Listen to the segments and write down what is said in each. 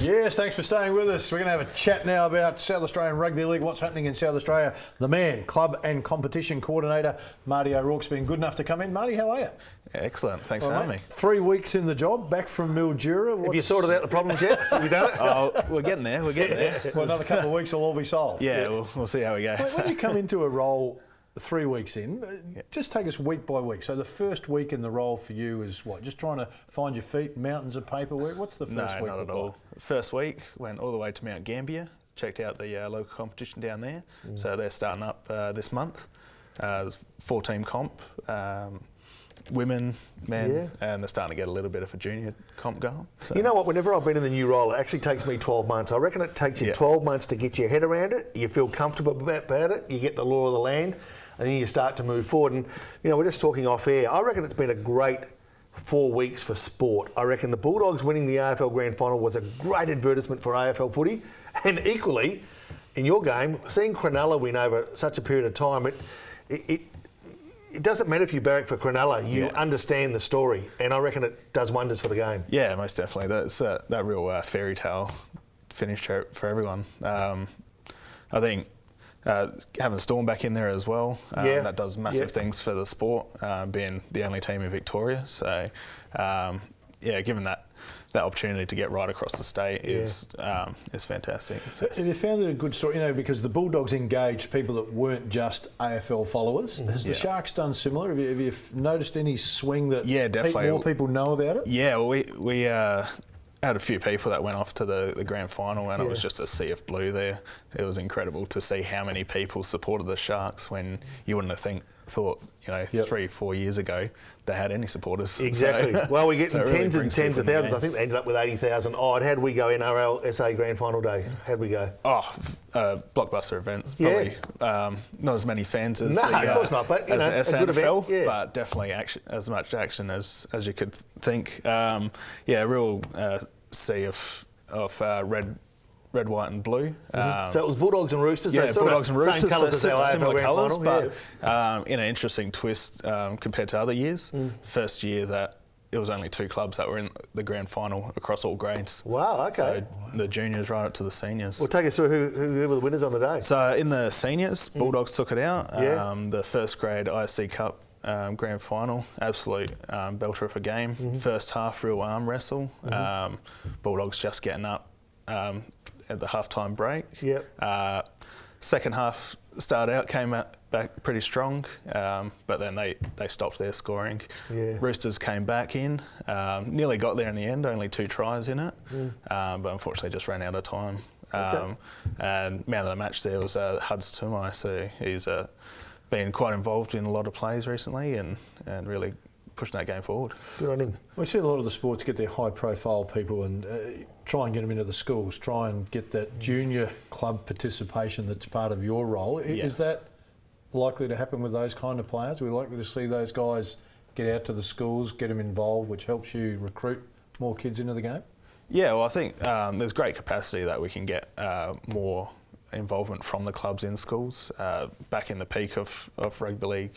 Yes, thanks for staying with us. We're going to have a chat now about South Australian Rugby League, what's happening in South Australia. The man, club and competition coordinator, Marty O'Rourke's been good enough to come in. Marty, how are you? Excellent, thanks for having me. 3 weeks in the job, back from Mildura. Have you sorted out the problems yet? Have you done it? Oh, we're getting there, Well, another couple of weeks will all be solved. Yeah, we'll see how we go. When you come into a role 3 weeks in, just take us week by week. So the first week in the role for you is what? Just trying to find your feet, mountains of paperwork? What's the first week? No, not at all. First week, went all the way to Mount Gambier, checked out the local competition down there. So they're starting up this month. There's 4-team comp, women, men, and they're starting to get a little bit of a junior comp going. So. You know what, whenever I've been in the new role, it actually takes me 12 months. I reckon it takes you 12 months to get your head around it, you feel comfortable about it, you get the law of the land, and then you start to move forward. And, you know, we're just talking off air. I reckon it's been a great 4 weeks for sport. I reckon the Bulldogs winning the AFL Grand Final was a great advertisement for AFL footy. And equally, in your game, seeing Cronulla win over such a period of time, it doesn't matter if you barrack for Cronulla, you understand the story. And I reckon it does wonders for the game. Yeah, most definitely. That's that real fairy tale finish for everyone. I think having Storm back in there as well, that does massive things for the sport, being the only team in Victoria. So, given that opportunity to get right across the state is fantastic. So. Have you found it a good story? You know, because the Bulldogs engaged people that weren't just AFL followers. Has the Sharks done similar? Have you noticed any swing that definitely. More people know about it? Yeah, well, we had a few people that went off to the grand final, and it was just a sea of blue there. It was incredible to see how many people supported the Sharks when you wouldn't have thought 3-4 years ago they had any supporters. Exactly. So, well, we're getting tens and tens of thousands. I think they ended up with 80,000 odd. How'd we go NRL SA Grand Final Day? How'd we go? Blockbuster event. Probably not as many fans as of course not, but as a good NFL, event, but definitely as much action as you could think. A real sea of red, white and blue. So it was Bulldogs and Roosters? Yeah, so Bulldogs and Roosters. Same colours as our similar colours, but in an interesting twist compared to other years. First year that it was only 2 clubs that were in the grand final across all grades. Wow, okay. So the juniors right up to the seniors. Well, take us through who were the winners on the day. So in the seniors, Bulldogs took it out. The first grade ISC Cup grand final, absolute belter of a game. First half, real arm wrestle. Bulldogs just getting up at the halftime break. Second half started out, came back pretty strong, but then they stopped their scoring. Roosters came back in, nearly got there in the end, only 2 tries in it, but unfortunately just ran out of time. And man of the match there was Huds Tumai, so he's been quite involved in a lot of plays recently and really pushing that game forward. Good on him. We've seen a lot of the sports get their high-profile people and try and get them into the schools, try and get that junior club participation that's part of your role. Is that likely to happen with those kind of players? We're likely to see those guys get out to the schools, get them involved, which helps you recruit more kids into the game? Yeah, well, I think there's great capacity that we can get more involvement from the clubs in schools. Back in the peak of rugby league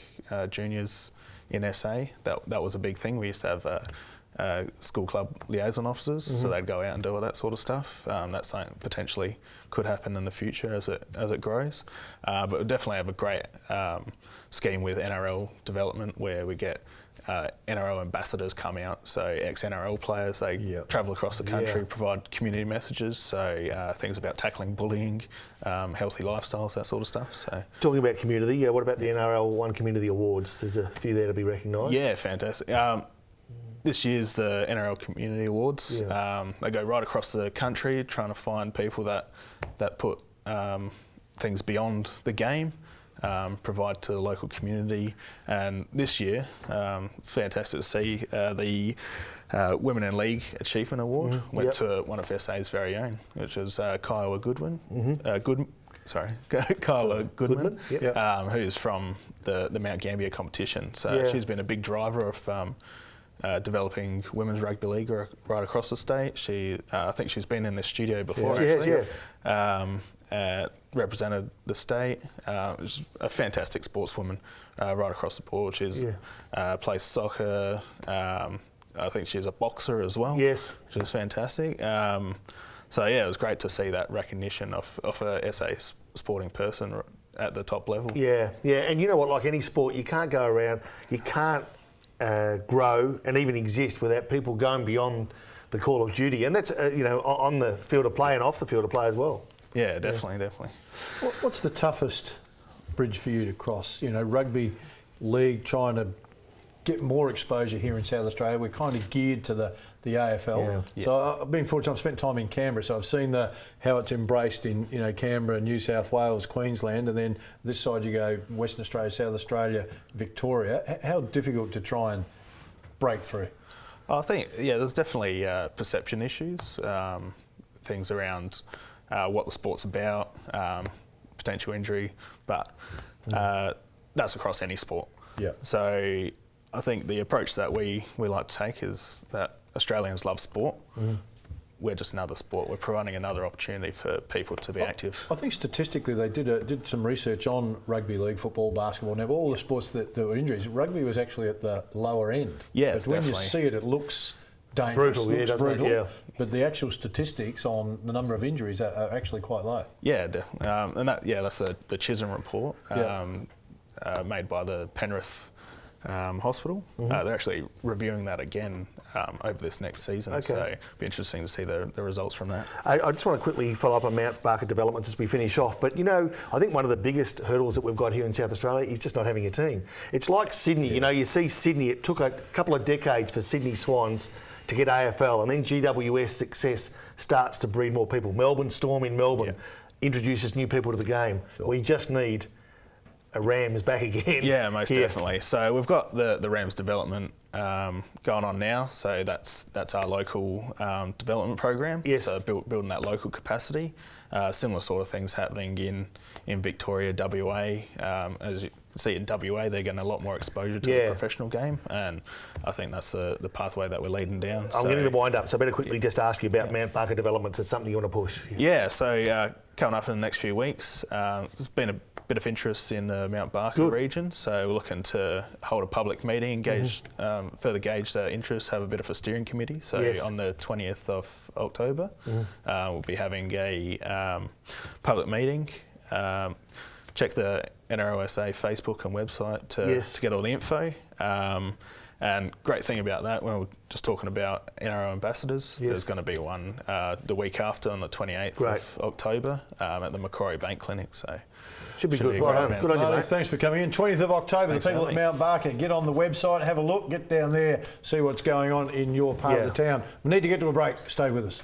juniors in SA, that was a big thing. We used to have school club liaison officers, so they'd go out and do all that sort of stuff. That's something potentially could happen in the future as it grows. But we definitely have a great scheme with NRL development where we get NRL ambassadors come out, so ex-NRL players, they travel across the country, provide community messages, so things about tackling bullying, healthy lifestyles, that sort of stuff. So, talking about community, what about the NRL One Community Awards? There's a few there to be recognised. Yeah, fantastic. This year's the NRL Community Awards. They go right across the country trying to find people that put things beyond the game. Provide to the local community, and this year, fantastic to see the Women in League Achievement Award went to one of SA's very own, which is Kiowa Goodwin. Kiowa Goodman, who's from the Mount Gambier competition. So she's been a big driver of developing women's rugby league right across the state. I think she's been in the studio before. She has, represented the state. She's a fantastic sportswoman right across the board. She's plays soccer. I think she's a boxer as well. Yes, which is fantastic. So yeah, it was great to see that recognition of a SA sporting person at the top level. Yeah, and you know what? Like any sport, you can't go around, you can't grow and even exist without people going beyond the call of duty, and that's on the field of play and off the field of play as well. Yeah, definitely. What's the toughest bridge for you to cross? Rugby league trying to get more exposure here in South Australia. We're kind of geared to the AFL. Yeah. So I've been fortunate. I've spent time in Canberra, so I've seen how it's embraced in Canberra, New South Wales, Queensland, and then this side you go Western Australia, South Australia, Victoria. How difficult to try and break through? I think there's definitely perception issues, things around what the sport's about, potential injury, but that's across any sport. Yeah. So I think the approach that we like to take is that Australians love sport. We're just another sport. We're providing another opportunity for people to be active. I think statistically they did some research on rugby league, football, basketball, netball, all the sports that were injuries. Rugby was actually at the lower end. Yeah, but when definitely. You see it, it looks dangerous. Brutal, looks brutal. Yeah. But the actual statistics on the number of injuries are actually quite low. Yeah, and that's the Chisholm report made by the Penrith Hospital. They're actually reviewing that again over this next season, Okay. so it'll be interesting to see the results from that. I just want to quickly follow up on Mount Barker development as we finish off. But I think one of the biggest hurdles that we've got here in South Australia is just not having a team. It's like Sydney. You see Sydney. It took a couple of decades for Sydney Swans to get AFL, and then GWS success starts to breed more people. Melbourne Storm in Melbourne introduces new people to the game. Sure. We just need a Rams back again. Yeah, most definitely. So we've got the Rams development going on now. So that's our local development program. Yes. So building that local capacity. Similar sort of things happening in Victoria, WA. As you see in WA, they're getting a lot more exposure to the professional game, and I think that's the pathway that we're leading down. I'm getting the wind up, so I better quickly just ask you about Mount Barker developments. It's something you want to push. Yeah, so coming up in the next few weeks, there's been a bit of interest in the Mount Barker region, so we're looking to hold a public meeting, further gauge that interest, have a bit of a steering committee. So on the 20th of October, we'll be having a public meeting. Check the NRLSA Facebook and website to get all the info. And great thing about that, when we're just talking about NRL ambassadors, there's going to be one the week after on the 28th of October at the Macquarie Bank Clinic. So should be good. Good on you, mate. Thanks for coming in. 20th of October, Thanks, the people at Mount Barker, get on the website, have a look, get down there, see what's going on in your part of the town. We need to get to a break. Stay with us.